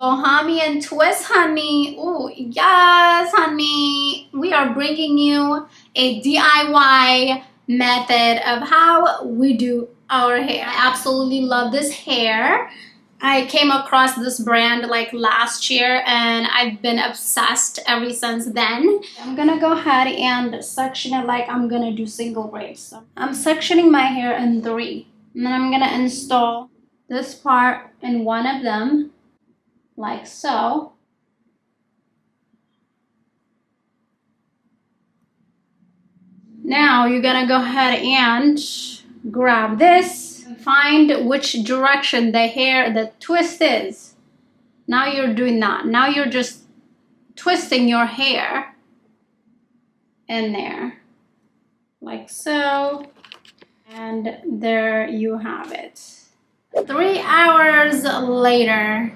Bahamian twist, honey. Oh, yes, honey. We are bringing you a DIY method of how we do our hair. I absolutely love this hair. I came across this brand like last year and I've been obsessed ever since then. I'm gonna go ahead and section it like I'm gonna do single braids. So I'm sectioning my hair in 3. And then I'm gonna install this part in one of them, like so. Now you're gonna go ahead and grab this, find which direction the twist is. Now you're doing that. Now you're just twisting your hair in there, like so. And there you have it. 3 hours later.